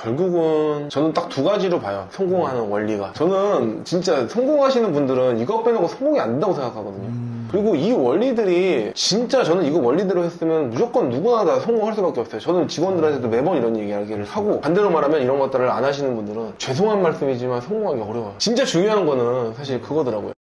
결국은 저는 딱 두 가지로 봐요. 성공하는 원리가. 저는 진짜 성공하시는 분들은 이거 빼놓고 성공이 안 된다고 생각하거든요. 그리고 이 원리들이 진짜 저는 이거 원리대로 했으면 무조건 누구나 다 성공할 수밖에 없어요. 저는 직원들한테도 매번 이런 얘기를 하고, 반대로 말하면 이런 것들을 안 하시는 분들은 죄송한 말씀이지만 성공하기 어려워요. 진짜 중요한 거는 사실 그거더라고요.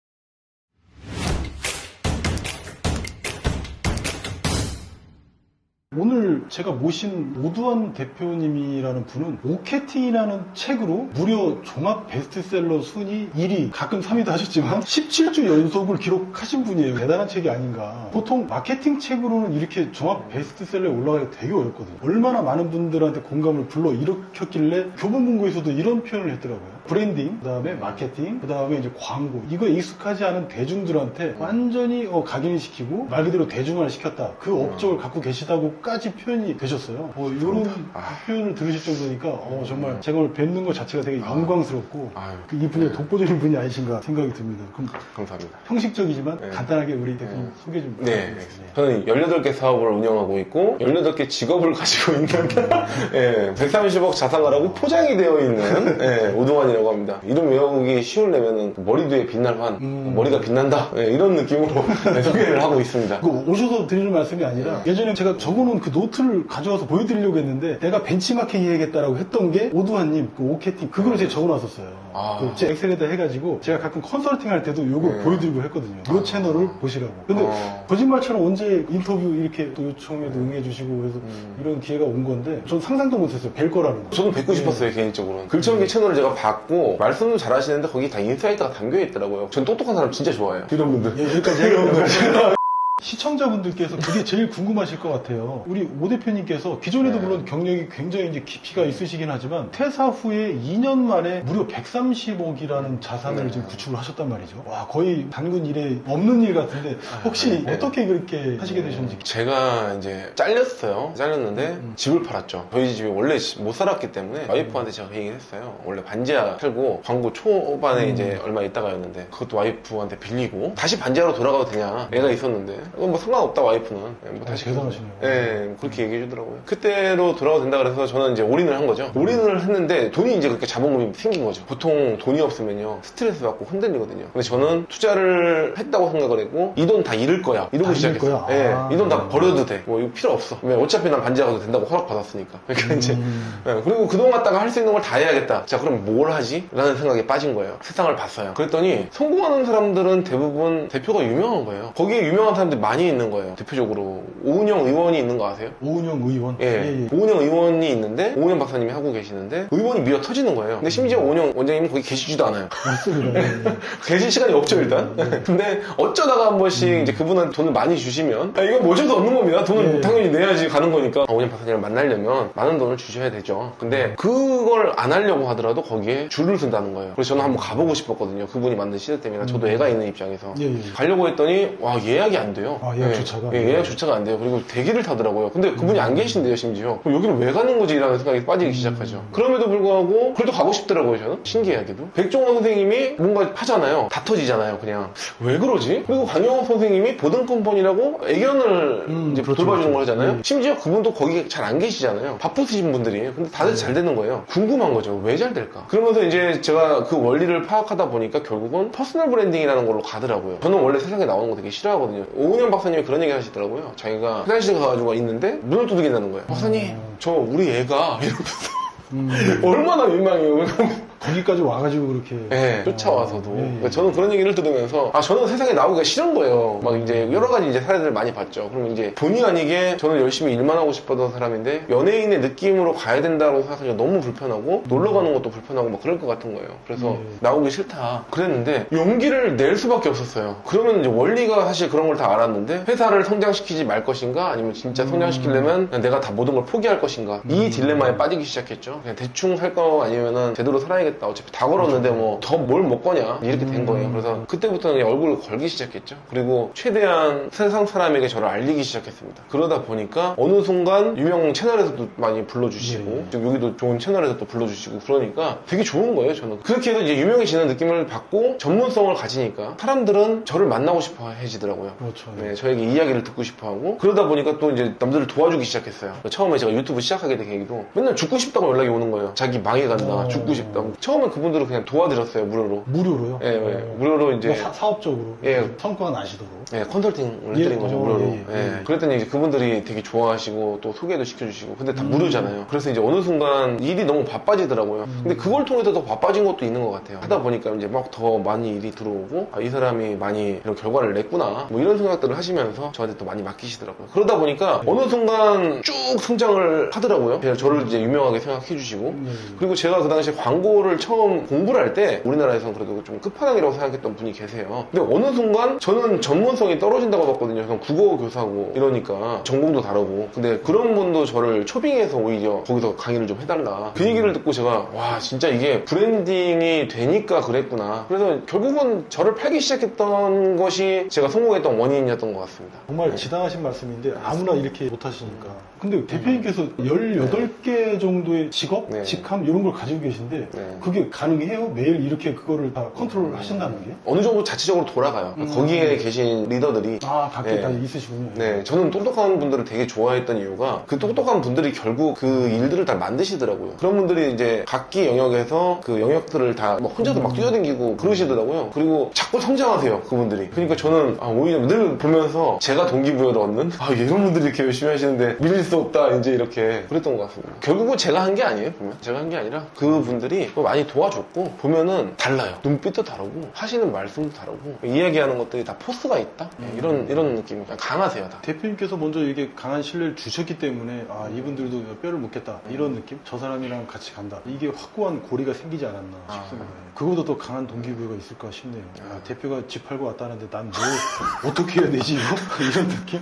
오늘 제가 모신 오두환 대표님이라는 분은 오케팅이라는 책으로 무려 종합 베스트셀러 순위 1위, 가끔 3위도 하셨지만 17주 연속을 기록하신 분이에요. 대단한 책이 아닌가. 보통 마케팅 책으로는 이렇게 종합 베스트셀러에 올라가기가 되게 어렵거든요. 얼마나 많은 분들한테 공감을 불러일으켰길래 교보문고에서도 이런 표현을 했더라고요. 브랜딩, 그 다음에 마케팅, 그 다음에 이제 광고. 이거에 익숙하지 않은 대중들한테 완전히 각인시키고 말 그대로 대중화를 시켰다. 그 업적을 갖고 계시다고까지 표현이 되셨어요. 이런 표현을 들으실 정도니까 정말 제가 오늘 뵙는 것 자체가 되게 영광스럽고 이분의 독보적인 분이 아니신가 생각이 듭니다. 그럼 감사합니다. 형식적이지만 간단하게 우리 대표님 소개 좀 부탁드리겠습니다. 저는 18개 사업을 운영하고 있고 18개 직업을 가지고 있는 130억 자산가라고 포장이 되어 있는 오두환이라고 합니다. 이름 외우기 쉬우려면 머리 뒤에 빛날 환, 머리가 빛난다, 이런 느낌으로 소개를 하고 있습니다. 오셔서 드리는 말씀이 아니라 예전에 제가 적어놓은 그 노트를 가져와서 보여드리려고 했는데 내가 벤치마킹 해야겠다라고 했던 게 오두환님 그 오케팅 그걸 제가 적어놨었어요. 제 엑셀에다 해가지고 제가 가끔 컨설팅 할 때도 요걸 보여드리고 했거든요. 요 채널을 보시라고. 근데 거짓말처럼 언제 인터뷰 이렇게 또 요청에도 응해주시고 그래서 이런 기회가 온 건데 전 상상도 못했어요. 뵐 거라는 거. 저도 뵙고 싶었어요. 개인적으로는. 글청기 채널을 제가 봤고 말씀도 잘하시는데 거기 다 인사이트가 담겨있더라고요. 전 똑똑한 사람 진짜 좋아해요. 이런 분들. 여기까지 해요. 시청자분들께서 그게 제일 궁금하실 것 같아요. 우리 오 대표님께서 기존에도 물론 경력이 굉장히 이제 깊이가 있으시긴 하지만 퇴사 후에 2년 만에 무려 130억이라는 자산을 지금 구축을 하셨단 말이죠. 와, 거의 단군 일에 없는 일 같은데 혹시 어떻게 그렇게 하시게 되셨는지. 제가 이제 잘렸어요. 잘렸는데 집을 팔았죠. 저희 집이 원래 못 살았기 때문에 와이프한테 제가 그 얘기를 했어요. 원래 반지하 팔고 광고 초반에 이제 얼마 있다가였는데 그것도 와이프한테 빌리고 다시 반지하로 돌아가도 되냐. 애가 있었는데 뭐 상관없다 와이프는. 뭐 다시 대단하시네요. 네, 그렇게 얘기해 주더라고요. 그때로 돌아가도 된다 그래서 저는 이제 올인을 한 거죠. 올인을 했는데 돈이 이제 그렇게 자본금이 생긴 거죠. 보통 돈이 없으면요 스트레스 받고 흔들리거든요. 근데 저는 투자를 했다고 생각을 했고 이 돈 다 잃을 거야 이러고 시작했어요. 네, 이 돈 다 버려도 돼. 뭐 이거 필요 없어. 왜 어차피 난 반지하 가도 된다고 허락 받았으니까. 그러니까 이제 그리고 그돈 갖다가 할 수 있는 걸 다 해야겠다. 자 그럼 뭘 하지? 라는 생각에 빠진 거예요. 세상을 봤어요. 그랬더니 성공하는 사람들은 대부분 대표가 유명한 거예요. 거기에 유명한 사람들 많이 있는 거예요. 대표적으로 오은영 의원이 있는 거 아세요? 오은영 의원? 예. 오은영 의원이 있는데 오은영 박사님이 하고 계시는데 의원이 미어 터지는 거예요. 근데 심지어 오은영 원장님은 거기 계시지도 않아요. 맞습니다. 계실 시간이 없죠 일단. 근데 어쩌다가 한 번씩 이제 그분한테 돈을 많이 주시면 이건 뭐 어쩔 수 없는 겁니다. 돈을 당연히 내야지 가는 거니까 오은영 박사님을 만나려면 많은 돈을 주셔야 되죠. 근데 그걸 안 하려고 하더라도 거기에 줄을 쓴다는 거예요. 그래서 저는 한번 가보고 싶었거든요. 그분이 만든 시스템이라 저도 애가 있는 입장에서 가려고 했더니 와 예약이 안 돼요. 예약조차가? 예약조차가 안 돼요. 그리고 대기를 타더라고요. 근데 그분이 안 계신데요, 심지어. 그럼 여기는 왜 가는 거지? 라는 생각이 빠지기 시작하죠. 그럼에도 불구하고, 그래도 가고 싶더라고요, 저는. 신기하게도. 백종원 선생님이 뭔가 하잖아요. 다 터지잖아요, 그냥. 왜 그러지? 그리고 강영호 선생님이 보등컴퍼니라고 애견을 이제 돌봐주는 걸 하잖아요. 심지어 그분도 거기 잘 안 계시잖아요. 바쁘신 분들이. 근데 다들 잘 되는 거예요. 궁금한 거죠. 왜 잘 될까? 그러면서 이제 제가 그 원리를 파악하다 보니까 결국은 퍼스널 브랜딩이라는 걸로 가더라고요. 저는 원래 세상에 나오는 거 되게 싫어하거든요. 오은영 박사님이 그런 얘기 하시더라고요. 자기가 화장실 가가지고 있는데 문을 두드린다는 거예요. 박사님, 저 우리 애가 이러면서 얼마나 민망해요. 거기까지 와가지고 그렇게. 네, 쫓아와서도. 저는 그런 얘기를 들으면서, 저는 세상에 나오기가 싫은 거예요. 막 이제 여러 가지 이제 사례들을 많이 봤죠. 그러면 이제 본의 아니게 저는 열심히 일만 하고 싶었던 사람인데, 연예인의 느낌으로 가야 된다고 생각하기가 너무 불편하고, 놀러 가는 것도 불편하고 막 그럴 것 같은 거예요. 그래서 나오기 싫다. 그랬는데, 용기를 낼 수밖에 없었어요. 그러면 이제 원리가 사실 그런 걸 다 알았는데, 회사를 성장시키지 말 것인가? 아니면 진짜 성장시키려면 그냥 내가 다 모든 걸 포기할 것인가? 이 딜레마에 빠지기 시작했죠. 그냥 대충 살 거 아니면은 제대로 살아야겠다. 해야겠다. 어차피 다 걸었는데 뭐 더 뭘 못 거냐 이렇게 된 거예요. 그래서 그때부터는 그냥 얼굴을 걸기 시작했죠. 그리고 최대한 세상 사람에게 저를 알리기 시작했습니다. 그러다 보니까 어느 순간 유명 채널에서도 많이 불러주시고 또 여기도 좋은 채널에서 또 불러주시고 그러니까 되게 좋은 거예요. 저는 그렇게 해서 이제 유명해지는 느낌을 받고 전문성을 가지니까 사람들은 저를 만나고 싶어 해지더라고요. 그렇죠. 네, 저에게 이야기를 듣고 싶어 하고 그러다 보니까 또 이제 남들을 도와주기 시작했어요. 처음에 제가 유튜브 시작하게 된 계기도 맨날 죽고 싶다고 연락이 오는 거예요. 자기 망해간다, 죽고 싶다. 처음에 그분들은 그냥 도와드렸어요, 무료로. 무료로요? 예, 예. 무료로 이제. 뭐 사업적으로. 예. 성과가 나시도록. 예, 컨설팅을 해드린 거죠, 무료로. 예. 예. 그랬더니 이제 그분들이 되게 좋아하시고 또 소개도 시켜주시고. 근데 다 무료잖아요. 그래서 이제 어느 순간 일이 너무 바빠지더라고요. 근데 그걸 통해서 더 바빠진 것도 있는 것 같아요. 하다 보니까 이제 막 더 많이 일이 들어오고, 아, 이 사람이 많이 이런 결과를 냈구나. 뭐 이런 생각들을 하시면서 저한테 또 많이 맡기시더라고요. 그러다 보니까 어느 순간 쭉 성장을 하더라고요. 저를 이제 유명하게 생각해 주시고. 그리고 제가 그 당시에 광고를 처음 공부를 할 때 우리나라에서는 그래도 좀 끝판왕이라고 생각했던 분이 계세요. 근데 어느 순간 저는 전문성이 떨어진다고 봤거든요. 그냥 국어 교사고 이러니까 전공도 다르고. 근데 그런 분도 저를 초빙해서 오히려 거기서 강의를 좀 해달라. 그 얘기를 듣고 제가 와 진짜 이게 브랜딩이 되니까 그랬구나. 그래서 결국은 저를 팔기 시작했던 것이 제가 성공했던 원인이었던 것 같습니다. 정말 지당하신 말씀인데 아무나 이렇게 못하시니까. 근데 대표님께서 18개 정도의 직업, 네. 직함 이런 걸 가지고 계신데 네. 그게 가능해요? 매일 이렇게 그거를 다 컨트롤 하신다는 게? 어느 정도 자체적으로 돌아가요. 거기에 계신 리더들이 밖에 네. 다 있으시군요. 네, 저는 똑똑한 분들을 되게 좋아했던 이유가 그 똑똑한 분들이 결국 그 일들을 다 만드시더라고요. 그런 분들이 이제 각기 영역에서 그 영역들을 다 뭐 혼자서 막 뛰어다니고 그러시더라고요. 그리고 자꾸 성장하세요, 그분들이. 그러니까 저는 오히려 늘 보면서 제가 동기부여를 얻는 이런 분들이 이렇게 열심히 하시는데 밀릴 수 없다 이제 이렇게 그랬던 것 같습니다. 결국은 제가 한 게 아니에요, 보면. 제가 한 게 아니라 그분들이 또 많이 도와줬고 보면은 달라요. 눈빛도 다르고 하시는 말씀도 다르고 이야기하는 것들이 다 포스가 있다? 이런 느낌이 강하세요, 다. 대표님께서 먼저 이게 강한 신뢰를 주셨기 때문에 이분들도 뼈를 묻겠다 이런 느낌? 저 사람이랑 같이 간다. 이게 확고한 고리가 생기지 않았나 싶습니다. 그거보다 더 강한 동기부여가 있을까 싶네요. 대표가 집 팔고 왔다는데 난 뭐 어떻게 해야 되지 이거? 이런 느낌?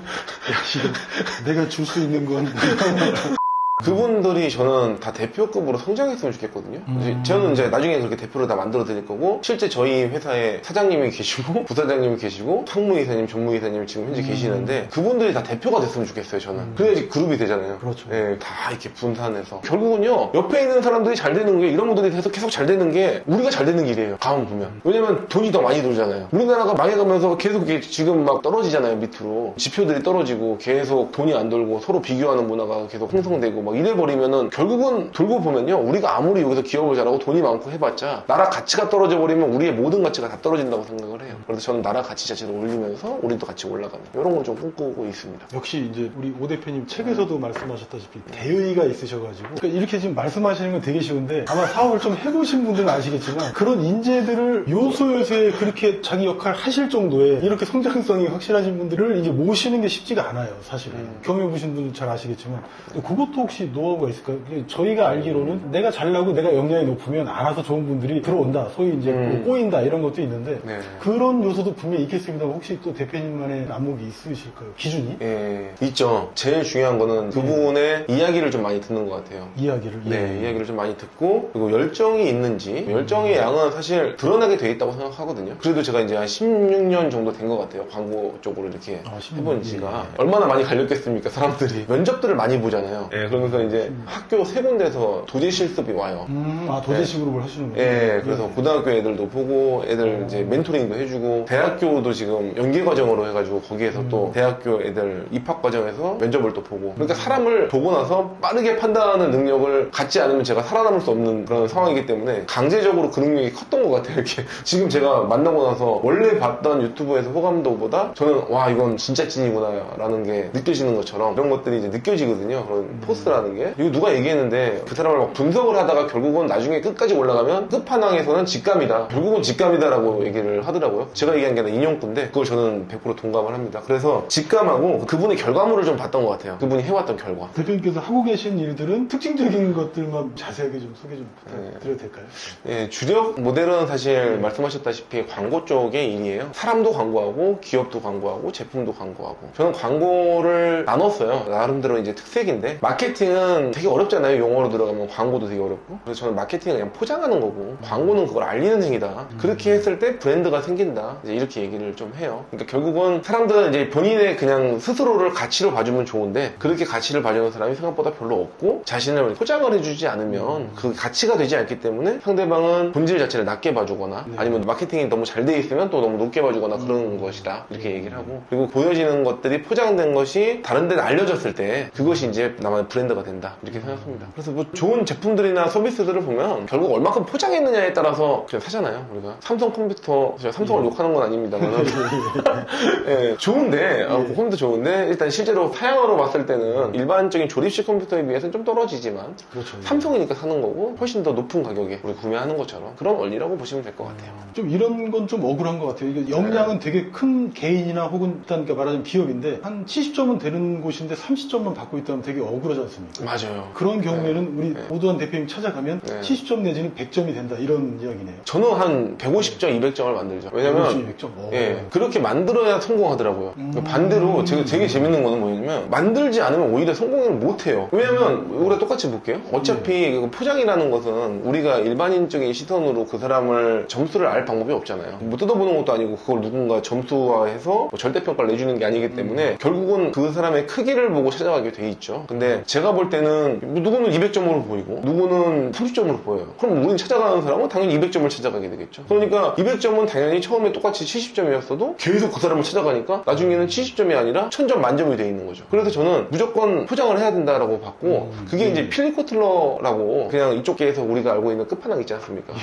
지금 내가 줄 수 있는 건 그분들이 저는 다 대표급으로 성장했으면 좋겠거든요. 저는 이제 나중에 그렇게 대표를 다 만들어 드릴 거고, 실제 저희 회사에 사장님이 계시고, 부사장님이 계시고, 상무이사님, 전무이사님 지금 현재 계시는데, 그분들이 다 대표가 됐으면 좋겠어요, 저는. 그래야지 그룹이 되잖아요. 그렇죠. 네, 다 이렇게 분산해서. 결국은요, 옆에 있는 사람들이 잘 되는 게, 이런 분들이 계속 잘 되는 게, 우리가 잘 되는 길이에요. 가만 보면. 왜냐면 돈이 더 많이 들잖아요. 우리나라가 망해가면서 계속 이게 지금 막 떨어지잖아요, 밑으로. 지표들이 떨어지고, 계속 돈이 안 돌고, 서로 비교하는 문화가 계속 형성되고, 이래버리면은 결국은 돌고 보면요, 우리가 아무리 여기서 기업을 잘하고 돈이 많고 해봤자 나라 가치가 떨어져 버리면 우리의 모든 가치가 다 떨어진다고 생각을 해요. 그래서 저는 나라 가치 자체를 올리면서 우리도 같이 올라가는 이런 걸 좀 꿈꾸고 있습니다. 역시 이제 우리 오 대표님 책에서도 말씀하셨다시피 대의가 있으셔가지고, 그러니까 이렇게 지금 말씀하시는 건 되게 쉬운데 아마 사업을 좀 해보신 분들은 아시겠지만 그런 인재들을 요소요소에 그렇게 자기 역할 하실 정도의 이렇게 성장성이 확실하신 분들을 이제 모시는 게 쉽지가 않아요, 사실은. 경험해보신 분들 잘 아시겠지만. 그것도 혹시 노하우가 있을까요? 저희가 알기로는 내가 잘나고 내가 역량이 높으면 알아서 좋은 분들이 들어온다, 소위 이제 꼬인다 이런 것도 있는데 네. 그런 요소도 분명히 있겠습니다. 혹시 또 대표님만의 안목이 있으실까요? 기준이? 예, 있죠. 제일 중요한 거는 그분의 이야기를 좀 많이 듣는 것 같아요. 이야기를? 네, 이야기를 좀 많이 듣고, 그리고 열정이 있는지, 열정의 양은 사실 드러나게 돼 있다고 생각하거든요. 그래도 제가 이제 한 16년 정도 된 것 같아요. 광고 쪽으로 이렇게 해본 지가. 얼마나 많이 갈렸겠습니까, 사람들이. 면접들을 많이 보잖아요. 예, 그러면서 이제 학교 세 군데서 도제 실습이 와요. 도제 실습을 하시는군요. 예, 그래서 고등학교 애들도 보고, 애들 이제 멘토링도 해주고, 대학교도 지금 연계 과정으로 해가지고, 거기에서 또 대학교 애들 입학 과정에서 면접을 또 보고. 그러니까 사람을 보고 나서 빠르게 판단하는 능력을 갖지 않으면 제가 살아남을 수 없는 그런 상황이기 때문에 강제적으로 그 능력이 컸던 것 같아요, 이렇게. 지금 제가 만나고 나서 원래 봤던 유튜브에서 호감도보다 저는 와, 이건 진짜 찐이구나, 라는 게 느껴지는 것처럼 이런 것들이 이제 느껴지거든요. 그런 포스라는 게. 이거 누가 얘기했는데 그 사람을 막 분석을 하다가 결국은 나중에 끝까지 올라가면 끝판왕에서는 직감이다. 결국은 직감이다라고 얘기를 하더라고요. 제가 얘기한 게 아니라 인용구인데 그걸 저는 100% 동감을 합니다. 그래서 직감하고 그분의 결과물을 좀 봤던 것 같아요. 그분이 해왔던 결과. 대표님께서 하고 계신 일들은 특징적인 것들만 자세하게 좀 소개 좀 부탁드려도 될까요? 예, 주력 모델은 사실 말씀하셨다시피 광고 쪽의 일이에요. 사람도 광고하고 기업도 광고하고 제품도 광고하고. 저는 광고를 나눴어요. 나름대로 이제 특색인데 마케팅 마케팅은 되게 어렵잖아요. 용어로 들어가면 광고도 되게 어렵고. 그래서 저는 마케팅은 그냥 포장하는 거고 광고는 그걸 알리는 행위다. 그렇게 했을 때 브랜드가 생긴다. 이제 이렇게 얘기를 좀 해요. 그러니까 결국은 사람들은 이제 본인의 그냥 스스로를 가치로 봐주면 좋은데 그렇게 가치를 봐주는 사람이 생각보다 별로 없고 자신을 포장을 해주지 않으면 그 가치가 되지 않기 때문에 상대방은 본질 자체를 낮게 봐주거나 아니면 마케팅이 너무 잘 돼 있으면 또 너무 높게 봐주거나 그런 것이다. 이렇게 얘기를 하고 그리고 보여지는 것들이 포장된 것이 다른 데는 알려졌을 때 그것이 이제 나만의 브랜드가 된다. 이렇게 생각합니다. 그래서 뭐 좋은 제품들이나 서비스들을 보면 결국 얼마큼 포장했느냐에 따라서 그냥 사잖아요. 우리가 삼성 컴퓨터, 제가 삼성을 욕하는 건 아닙니다만 예, 좋은데 컴퓨터 좋은데 일단 실제로 사양으로 봤을 때는 일반적인 조립식 컴퓨터에 비해서는 좀 떨어지지만 그렇죠. 삼성이니까 사는 거고 훨씬 더 높은 가격에 우리 구매하는 것처럼 그런 원리라고 보시면 될 것 같아요. 좀 이런 건 좀 억울한 것 같아요. 이게 역량은 되게 큰 개인이나 혹은 일단 말하자면 기업인데 한 70점은 되는 곳인데 30점만 받고 있다면 되게 억울하지 않습니까? 맞아요. 그런 경우에는 우리 오두환 대표님 찾아가면 네. 70점 내지는 100점이 된다 이런 이야기네요. 저는 한 150점, 200점을 만들죠. 왜냐면 100점? 예, 그렇게 만들어야 성공하더라고요. 반대로 제가 되게 재밌는 거는 뭐냐면 만들지 않으면 오히려 성공을 못해요. 왜냐면 우리가 똑같이 볼게요. 어차피 그 포장이라는 것은 우리가 일반인적인 시선으로 그 사람을 점수를 알 방법이 없잖아요. 뭐 뜯어보는 것도 아니고 그걸 누군가 점수화해서 뭐 절대평가를 내주는 게 아니기 때문에 결국은 그 사람의 크기를 보고 찾아가게 돼 있죠. 근데 제가 볼 때는 누구는 200점으로 보이고 누구는 30점으로 보여요. 그럼 우리는 찾아가는 사람은 당연히 200점을 찾아가게 되겠죠. 그러니까 200점은 당연히 처음에 똑같이 70점이었어도 계속 그 사람을 찾아가니까 나중에는 70점이 아니라 1000점 만점이 돼 있는 거죠. 그래서 저는 무조건 포장을 해야 된다라고 봤고 그게 이제 필립 코틀러라고 그냥 이쪽계에서 우리가 알고 있는 끝판왕 있지 않습니까?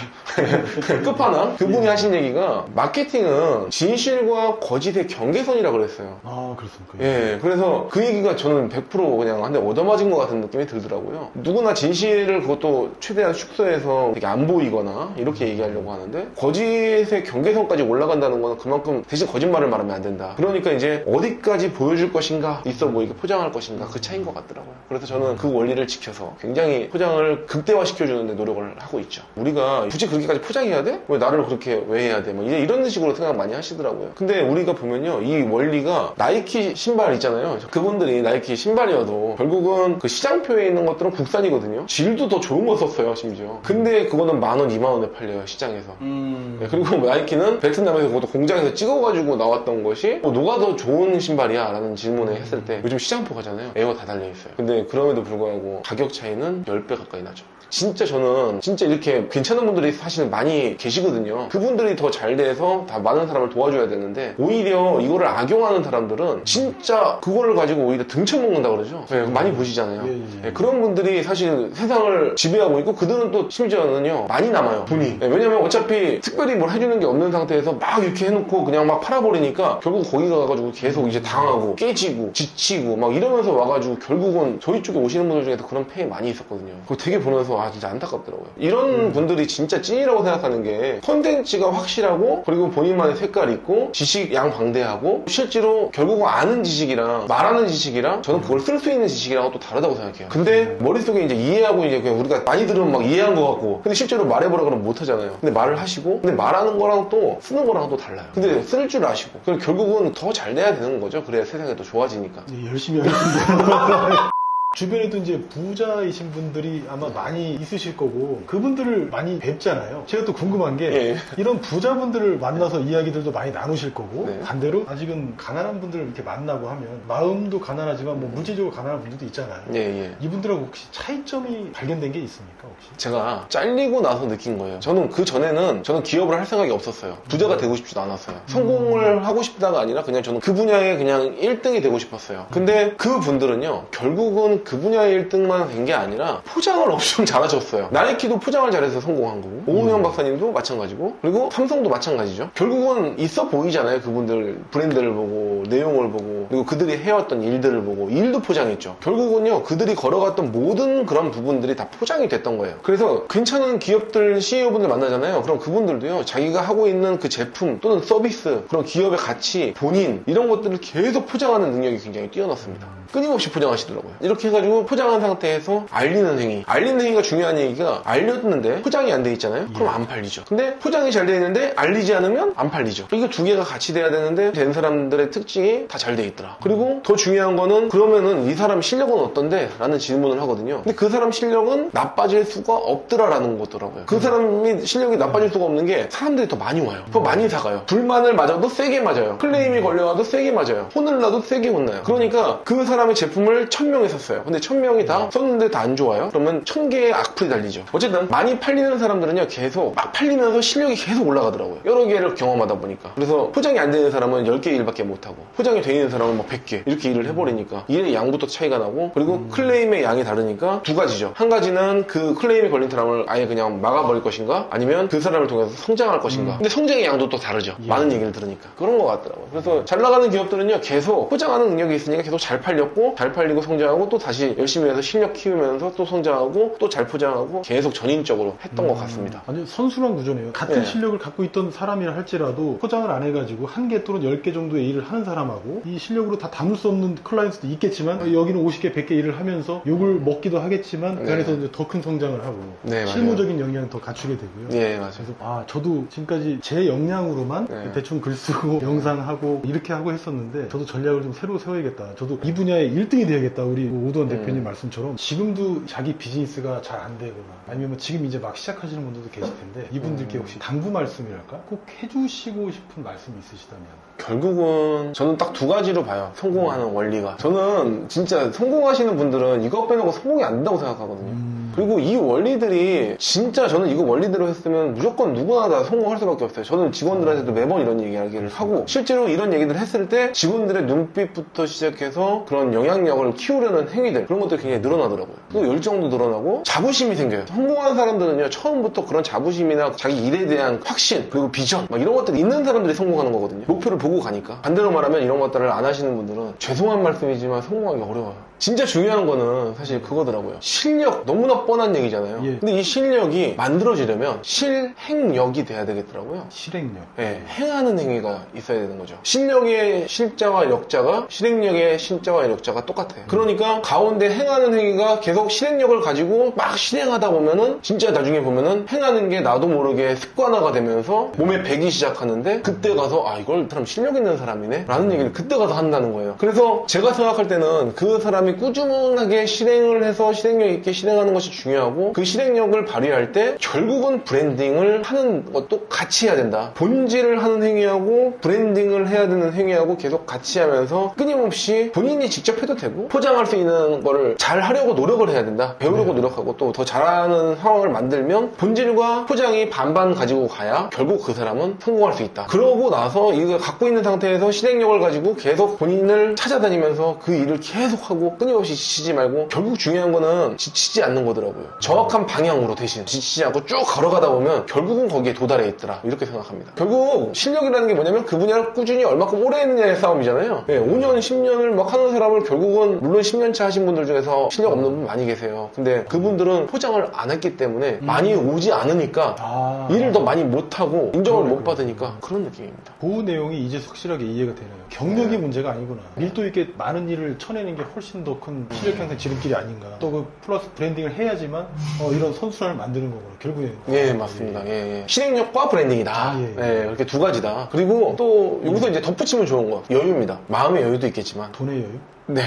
끝판왕? 그분이 하신 얘기가 마케팅은 진실과 거짓의 경계선이라고 그랬어요. 아, 그렇습니까? 예, 그래서 그 얘기가 저는 100% 그냥 한 대 얻어맞은 것 같은 느낌이 들더라고요. 누구나 진실을 그것도 최대한 축소해서 되게 안 보이거나 이렇게 얘기하려고 하는데 거짓의 경계선까지 올라간다는 거는 그만큼 대신 거짓말을 말하면 안 된다. 그러니까 이제 어디까지 보여줄 것인가 있어 보이게 포장할 것인가 그 차이인 것 같더라고요. 그래서 저는 그 원리를 지켜서 굉장히 포장을 극대화시켜주는데 노력을 하고 있죠. 우리가 굳이 그렇게까지 포장해야 돼? 왜 나를 그렇게 왜 해야 돼? 뭐 이런 식으로 생각 많이 하시더라고요. 근데 우리가 보면요, 이 원리가 나이키 신발 있잖아요. 그분들이 나이키 신발이어도 결국은 그 시장표에 있는 것들은 국산이거든요. 질도 더 좋은 거 썼어요, 심지어. 근데 그거는 10,000원, 20,000원에 팔려요, 시장에서. 네, 그리고 나이키는 베트남에서 그것도 공장에서 찍어가지고 나왔던 것이 누가 더 좋은 신발이야? 라는 질문을 했을 때 요즘 시장표 가잖아요. 에어 다 달려있어요. 근데 그럼에도 불구하고 가격 차이는 10배 가까이 나죠. 진짜 저는 진짜 이렇게 괜찮은 분들이 사실 많이 계시거든요. 그분들이 더 잘 돼서 다 많은 사람을 도와줘야 되는데 오히려 이거를 악용하는 사람들은 진짜 그거를 가지고 오히려 등쳐먹는다 그러죠. 네, 많이 보시잖아요. 네, 그런 분들이 사실 세상을 지배하고 있고 그들은 또 심지어는요 많이 남아요, 돈이. 네, 왜냐면 어차피 특별히 뭘 해주는 게 없는 상태에서 막 이렇게 해놓고 그냥 막 팔아버리니까 결국 거기 가가지고 계속 이제 당하고 깨지고 지치고 막 이러면서 와가지고 결국은 저희 쪽에 오시는 분들 중에서 그런 폐해 많이 있었거든요. 그거 되게 보면서 진짜 안타깝더라고요. 이런 분들이 진짜 찐이라고 생각하는 게 컨텐츠가 확실하고 그리고 본인만의 색깔 있고 지식 양방대하고 실제로 결국은 아는 지식이랑 말하는 지식이랑 저는 그걸 쓸 수 있는 지식이랑 또 다르다고 생각해요. 근데 머릿속에 이제 이해하고 이제 그냥 우리가 많이 들으면 막 이해한 것 같고 근데 실제로 말해보라 그러면 못하잖아요. 근데 말을 하시고 근데 말하는 거랑 또 쓰는 거랑 또 달라요. 근데 쓸 줄 아시고 그럼 결국은 더 잘 돼야 되는 거죠. 그래야 세상이 더 좋아지니까. 네, 열심히 하겠습니다. 주변에도 이제 부자이신 분들이 아마 많이 있으실 거고 그분들을 많이 뵙잖아요. 제가 또 궁금한 게 예. 이런 부자분들을 만나서 이야기들도 많이 나누실 거고 네. 반대로 아직은 가난한 분들을 이렇게 만나고 하면 마음도 가난하지만 뭐 물질적으로 가난한 분들도 있잖아요. 예. 이분들하고 혹시 차이점이 발견된 게 있습니까 혹시? 제가 잘리고 나서 느낀 거예요. 저는 그 전에는 저는 기업을 할 생각이 없었어요. 부자가 되고 싶지도 않았어요. 성공을 하고 싶다가 아니라 그냥 저는 그 분야에 그냥 1등이 되고 싶었어요. 근데 그 분들은요, 결국은 그 분야의 1등만 된 게 아니라 포장을 엄청 잘하셨어요. 나이키도 포장을 잘해서 성공한 거고, 오은영 박사님도 마찬가지고, 그리고 삼성도 마찬가지죠. 결국은 있어 보이잖아요. 그분들 브랜드를 보고, 내용을 보고, 그리고 그들이 해왔던 일들을 보고, 일도 포장했죠. 결국은요, 그들이 걸어갔던 모든 그런 부분들이 다 포장이 됐던 거예요. 그래서 괜찮은 기업들 CEO분들 만나잖아요. 그럼 그분들도요, 자기가 하고 있는 그 제품 또는 서비스, 그런 기업의 가치, 본인, 이런 것들을 계속 포장하는 능력이 굉장히 뛰어났습니다. 끊임없이 포장하시더라고요. 이렇게 이렇게 해가지고 포장한 상태에서 알리는 행위. 알리는 행위가 중요한 얘기가 알렸는데 포장이 안 돼 있잖아요. 그럼 안 팔리죠. 근데 포장이 잘 돼 있는데 알리지 않으면 안 팔리죠. 이거 두 개가 같이 돼야 되는데 된 사람들의 특징이 다 잘 돼 있더라. 그리고 더 중요한 거는 그러면은 이 사람 실력은 어떤데? 라는 질문을 하거든요. 근데 그 사람 실력은 나빠질 수가 없더라라는 거더라고요. 그 사람이 실력이 나빠질 수가 없는 게 사람들이 더 많이 와요. 더 많이 사가요. 불만을 맞아도 세게 맞아요. 클레임이 걸려와도 세게 맞아요. 혼을 나도 세게 혼나요. 그러니까 그 사람의 제품을 1000명이 샀어요. 근데 1000명이 다 썼는데 다 안 좋아요? 그러면 1000개의 악플이 달리죠. 어쨌든 많이 팔리는 사람들은요 계속 막 팔리면서 실력이 계속 올라가더라고요. 여러 개를 경험하다 보니까. 그래서 포장이 안 되는 사람은 10개 일밖에 못하고 포장이 돼 있는 사람은 막 100개 이렇게 일을 해버리니까 일의 양부터 차이가 나고 그리고 클레임의 양이 다르니까 두 가지죠. 한 가지는 그 클레임이 걸린 사람을 아예 그냥 막아버릴 것인가 아니면 그 사람을 통해서 성장할 것인가. 근데 성장의 양도 또 다르죠. 많은 얘기를 들으니까. 그런 것 같더라고요. 그래서 잘 나가는 기업들은요 계속 포장하는 능력이 있으니까 계속 잘 팔렸고 잘 팔리고 성장하고 또 다시 열심히 해서 실력 키우면서 또 성장하고 또 잘 포장하고 계속 전인적으로 했던 것 같습니다. 완전 선순환 구조네요. 같은 네. 실력을 갖고 있던 사람이라 할지라도 포장을 안 해가지고 한 개 또는 10개 정도의 일을 하는 사람하고 이 실력으로 다 담을 수 없는 클라이언트도 있겠지만 여기는 50개, 100개 일을 하면서 욕을 먹기도 하겠지만 그 안에서 더 큰 성장을 하고 네, 실무적인 역량을 더 갖추게 되고요. 네, 맞아요. 그래서 저도 지금까지 제 역량으로만 네. 대충 글 쓰고 영상하고 이렇게 하고 했었는데 저도 전략을 좀 새로 세워야겠다. 저도 이 분야의 1등이 되야겠다. 우리 오두원 대표님 말씀처럼 지금도 자기 비즈니스가 잘 안 되거나 아니면 뭐 지금 이제 막 시작하시는 분들도 계실 텐데 이분들께 혹시 당부 말씀이랄까? 꼭 해주시고 싶은 말씀이 있으시다면 결국은 저는 딱 두 가지로 봐요. 성공하는 원리가. 저는 진짜 성공하시는 분들은 이거 빼놓고 성공이 안 된다고 생각하거든요. 그리고 이 원리들이 진짜 저는 이거 원리대로 했으면 무조건 누구나 다 성공할 수밖에 없어요. 저는 직원들한테도 매번 이런 얘기를 하고 실제로 이런 얘기를 했을 때 직원들의 눈빛부터 시작해서 그런 영향력을 키우려는 행위들 그런 것들이 굉장히 늘어나더라고요. 또 열정도 늘어나고 자부심이 생겨요. 성공한 사람들은요 처음부터 그런 자부심이나 자기 일에 대한 확신 그리고 비전 막 이런 것들이 있는 사람들이 성공하는 거거든요. 목표를 보고 가니까. 반대로 말하면 이런 것들을 안 하시는 분들은 죄송한 말씀이지만 성공하기 어려워요. 진짜 중요한 거는 사실 그거더라고요. 실력 너무나 뻔한 얘기잖아요. 예. 근데 이 실력이 만들어지려면 실행력이 돼야 되겠더라고요. 실행력. 네, 행하는 행위가 있어야 되는 거죠. 실력의 실자와 역자가 실행력의 실자와 역자가 똑같아요. 그러니까 가운데 행하는 행위가 계속 실행력을 가지고 막 실행하다 보면은 진짜 나중에 보면은 행하는 게 나도 모르게 습관화가 되면서 몸에 배기 시작하는데 그때 가서 이걸 이 사람 실력 있는 사람이네 라는 얘기를 그때 가서 한다는 거예요. 그래서 제가 생각할 때는 그 사람이 꾸준하게 실행을 해서 실행력 있게 실행하는 것이 중요하고 그 실행력을 발휘할 때 결국은 브랜딩을 하는 것도 같이 해야 된다. 본질을 하는 행위하고 브랜딩을 해야 되는 행위하고 계속 같이 하면서 끊임없이 본인이 직접 해도 되고 포장할 수 있는 거를 잘 하려고 노력을 해야 된다. 배우려고 노력하고 또 더 잘하는 상황을 만들면 본질과 포장이 반반 가지고 가야 결국 그 사람은 성공할 수 있다. 그러고 나서 이거 갖고 있는 상태에서 실행력을 가지고 계속 본인을 찾아다니면서 그 일을 계속하고 끊임없이 지치지 말고 결국 중요한 거는 지치지 않는 거더라고요. 정확한 방향으로 대신 지치지 않고 쭉 걸어가다 보면 결국은 거기에 도달해 있더라. 이렇게 생각합니다. 결국 실력이라는 게 뭐냐면 그 분야를 꾸준히 얼마큼 오래 했느냐의 싸움이잖아요. 5년, 10년을 막 하는 사람을 결국은 물론 10년차 하신 분들 중에서 실력 없는 분 많이 계세요. 근데 그분들은 포장을 안 했기 때문에 많이 오지 않으니까 일을 더 많이 못하고 인정을 못 받으니까 그런 느낌입니다. 그 내용이 이제 확실하게 이해가 되네요. 경력이 문제가 아니구나. 밀도 있게 많은 일을 쳐내는 게 훨씬 더 큰 실력 향상 지름길이 아닌가. 또 그 플러스 브랜딩을 해야지만 이런 선순환을 만드는 거구나. 결국에. 예, 맞습니다. 예. 실행력과 브랜딩이다. 예. 이렇게 두 가지다. 그리고 또 여기서 이제 덧붙이면 좋은 거 여유입니다. 마음의 여유도 있겠지만 돈의 여유? 네.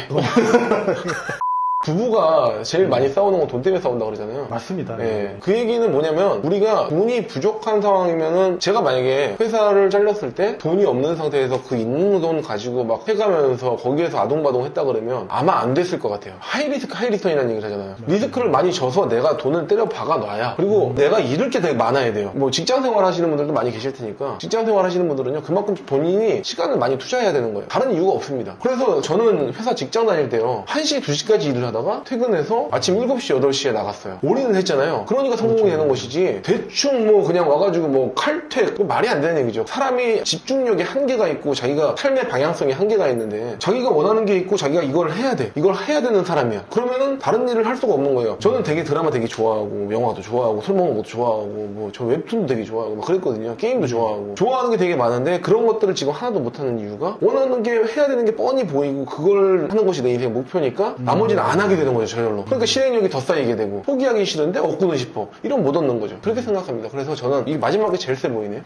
부부가 제일 많이 싸우는 건 돈 때문에 싸운다 그러잖아요. 맞습니다. 예. 그 얘기는 뭐냐면 우리가 돈이 부족한 상황이면은 제가 만약에 회사를 잘렸을 때 돈이 없는 상태에서 그 있는 돈 가지고 막 해가면서 거기에서 아동바동 했다 그러면 아마 안 됐을 것 같아요. 하이리스크 하이리턴이라는 얘기를 하잖아요. 리스크를 많이 져서 내가 돈을 때려 박아 놔야 그리고 내가 잃을 게 되게 많아야 돼요. 뭐 직장 생활 하시는 분들도 많이 계실 테니까 직장 생활 하시는 분들은요 그만큼 본인이 시간을 많이 투자해야 되는 거예요. 다른 이유가 없습니다. 그래서 저는 회사 직장 다닐 때요 1시, 2시까지 일을 하다가 퇴근해서 아침 7시, 8시에 나갔어요. 올인을 했잖아요. 그러니까 성공이 되는 것이지 대충 뭐 그냥 와가지고 뭐 칼퇴 말이 안 되는 얘기죠. 사람이 집중력에 한계가 있고 자기가 삶의 방향성에 한계가 있는데 자기가 원하는 게 있고 자기가 이걸 해야 돼. 이걸 해야 되는 사람이야. 그러면은 다른 일을 할 수가 없는 거예요. 저는 되게 드라마 되게 좋아하고 영화도 좋아하고 술 먹는 것도 좋아하고 뭐 저 웹툰도 되게 좋아하고 막 그랬거든요. 게임도 좋아하고 좋아하는 게 되게 많은데 그런 것들을 지금 하나도 못하는 이유가 원하는 게 해야 되는 게 뻔히 보이고 그걸 하는 것이 내 인생의 목표니까 나머지는 안 하게 되는 거죠, 저절로. 그러니까 실행력이 더 쌓이게 되고, 포기하기 싫은데 얻고는 싶어. 이런 못 얻는 거죠. 그렇게 생각합니다. 그래서 저는 이게 마지막에 제일 세 보이네.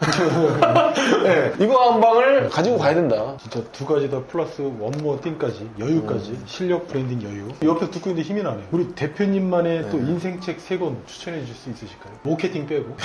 네, 이거 한 방을 가지고 가야 된다. 진짜 두 가지 다 플러스 원모 띵까지 여유까지 실력 브랜딩 여유. 옆에서 듣고 있는데 힘이 나네요. 우리 대표님만의 또 인생책 3권 추천해 줄 수 있으실까요? 마케팅 빼고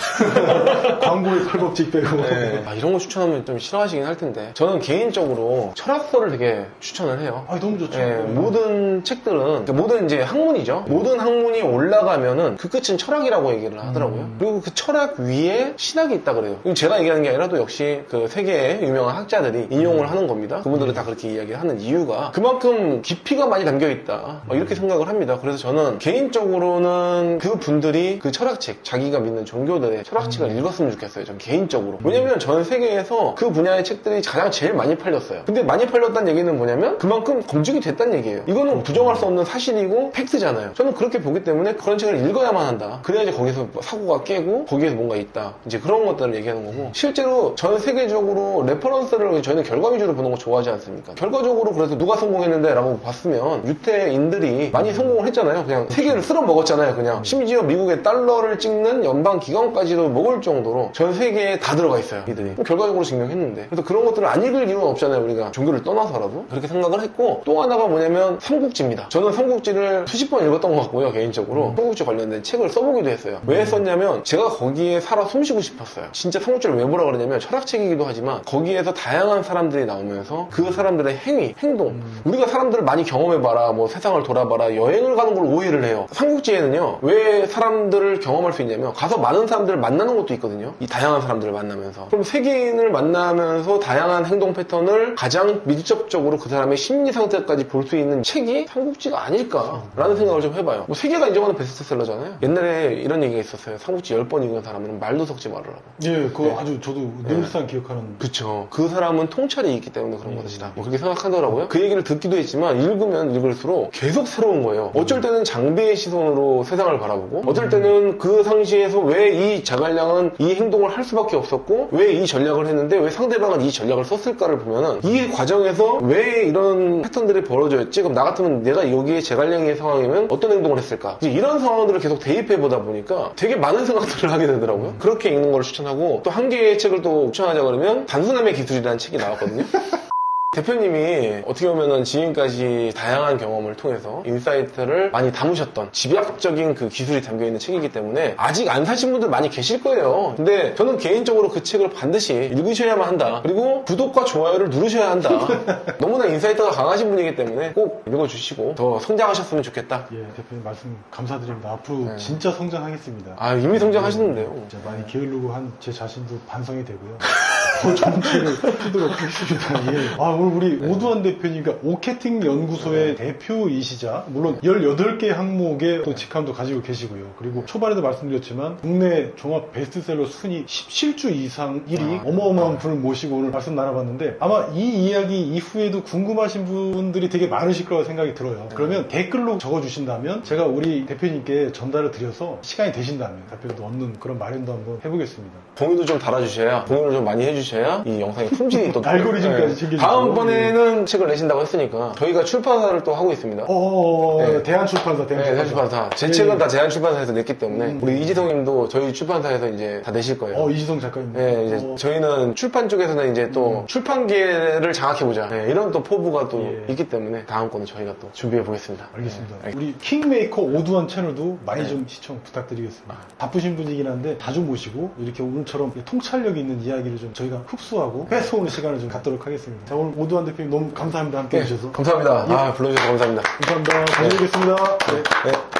광고의 팔법칙 빼고. 네. 이런 거 추천하면 좀 싫어하시긴 할 텐데 저는 개인적으로 철학서를 되게 추천을 해요. 너무 좋죠. 네, 모든 책들은 그러니까 모든 이제 학문이죠. 모든 학문이 올라가면은 그 끝은 철학이라고 얘기를 하더라고요. 그리고 그 철학 위에 신학이 있다 그래요. 제가 얘기하는 게 아니라 또 역시 그 세계의 유명한 학자들이 인용을 하는 겁니다. 그분들은 다 그렇게 이야기하는 이유가 그만큼 깊이가 많이 담겨 있다. 이렇게 생각을 합니다. 그래서 저는 개인적으로는 그 분들이 그 철학책, 자기가 믿는 종교들의 철학책을 읽었으면 좋겠어요. 전 개인적으로. 왜냐면 전 세계에서 그 분야의 책들이 가장 제일 많이 팔렸어요. 근데 많이 팔렸다는 얘기는 뭐냐면 그만큼 검증이 됐다는 얘기예요. 이거는 부정할 수 없는 사실이고 팩트잖아요. 저는 그렇게 보기 때문에 그런 책을 읽어야만 한다. 그래야지 거기서 사고가 깨고 거기에서 뭔가 있다. 이제 그런 것들을 얘기하는 거고 실제로 전 세계적으로 레퍼런스를 저희는 결과 위주로 보는 거 좋아하지 않습니까? 결과적으로 그래서 누가 성공했는데 라고 봤으면 유태인들이 많이 성공을 했잖아요. 그냥 세계를 쓸어 먹었잖아요. 그냥 심지어 미국의 달러를 찍는 연방기관까지도 먹을 정도로 전 세계에 다 들어가 있어요. 이들이 결과적으로 증명했는데 그래서 그런 것들을 안 읽을 이유는 없잖아요. 우리가 종교를 떠나서라도 그렇게 생각을 했고 또 하나가 뭐냐면 삼국지입니다. 저는 삼국지를 수십 번 읽었던 것 같고요. 개인적으로 삼국지 관련된 책을 써보기도 했어요. 왜 썼냐면 제가 거기에 살아 숨쉬고 싶었어요. 진짜 삼국지를 왜 보라 그러냐면 철학책이기도 하지만 거기에서 다양한 사람들이 나오면서 그 사람들의 행위, 행동 우리가 사람들을 많이 경험해봐라 뭐 세상을 돌아봐라 여행을 가는 걸 오해를 해요. 삼국지에는요 왜 사람들을 경험할 수 있냐면 가서 많은 사람들을 만나는 것도 있거든요. 이 다양한 사람들을 만나면서 그럼 세계인을 만나면서 다양한 행동 패턴을 가장 밀접적으로 그 사람의 심리 상태까지 볼 수 있는 책이 삼국지가 아닐까라는 생각을 좀 해봐요. 뭐 세계가 인정하는 베스트셀러잖아요. 옛날에 이런 얘기가 있었어요. 삼국지 10번 읽은 사람은 말도 섞지 말으라고. 예, 그거 아주 저도 늘상 기억하는. 그쵸. 그 사람은 통찰이 있기 때문에 그런 것이다. 뭐 그렇게 생각하더라고요. 그 얘기를 듣기도 했지만 읽으면 읽을수록 계속 새로운 거예요. 어쩔 때는 장비의 시선으로 세상을 바라보고 어쩔 때는 그 상시에서 왜 이 자갈량은 이 행동을 할 수밖에 없었고 왜 이 전략을 했는데 왜 상대방은 이 전략을 썼을까를 보면은 이 과정에서 왜 이런 패턴들이 벌어졌지? 그럼 나 같으면 내가 여기에 제갈량의 상황이면 어떤 행동을 했을까? 이제 이런 상황들을 계속 대입해 보다 보니까 되게 많은 생각들을 하게 되더라고요. 그렇게 읽는 걸 추천하고 또 한 개의 책을 또 추천하자 그러면 단순함의 기술이라는 책이 나왔거든요. 대표님이 어떻게 보면은 지금까지 다양한 경험을 통해서 인사이트를 많이 담으셨던 집약적인 그 기술이 담겨있는 책이기 때문에 아직 안 사신 분들 많이 계실 거예요. 근데 저는 개인적으로 그 책을 반드시 읽으셔야만 한다. 그리고 구독과 좋아요를 누르셔야 한다. 너무나 인사이트가 강하신 분이기 때문에 꼭 읽어주시고 더 성장하셨으면 좋겠다. 예, 대표님 말씀 감사드립니다. 앞으로 진짜 성장하겠습니다. 이미 성장하시는데요. 진짜 많이 게으르고 한 제 자신도 반성이 되고요. 더 좋은 책을 쓰도록 하겠습니다. 예. 오늘 우리 오두환 대표님과 오케팅 연구소의 대표이시자 물론 18개 항목의 또 직함도 가지고 계시고요. 그리고 초반에도 말씀드렸지만 국내 종합 베스트셀러 순위 17주 이상 1위 어마어마한 분을 모시고 오늘 말씀 나눠봤는데 아마 이 이야기 이후에도 궁금하신 분들이 되게 많으실 거라고 생각이 들어요. 그러면 댓글로 적어주신다면 제가 우리 대표님께 전달을 드려서 시간이 되신다면 답변도 얻는 그런 마련도 한번 해보겠습니다. 공유도 좀 달아주셔야 공유를 좀 많이 해주셔야 이 영상의 품질이 또 알고리즘까지 챙겨주고 다음번에는 책을 내신다고 했으니까 저희가 출판사를 또 하고 있습니다. 네. 대한출판사. 대한출판사. 제 책은 다 대한출판사에서 냈기 때문에 우리 이지성님도 저희 출판사에서 이제 다 내실 거예요. 이지성 작가님. 네, 이제 저희는 출판 쪽에서는 이제 또 출판계를 장악해보자. 이런 또 포부가 또 있기 때문에 다음 거는 저희가 또 준비해 보겠습니다. 알겠습니다. 우리 킹메이커 오두환 채널도 많이 좀 시청 부탁드리겠습니다. 바쁘신 분이긴 한데 자주 모시고 이렇게 오늘처럼 통찰력 있는 이야기를 좀 저희가 흡수하고 뺏어오는 시간을 좀 갖도록 하겠습니다. 자, 오늘 오두환 대표님 너무 감사합니다. 함께 해주셔서. 감사합니다. 불러주셔서 감사합니다. 감사합니다. 다녀오겠습니다. 네.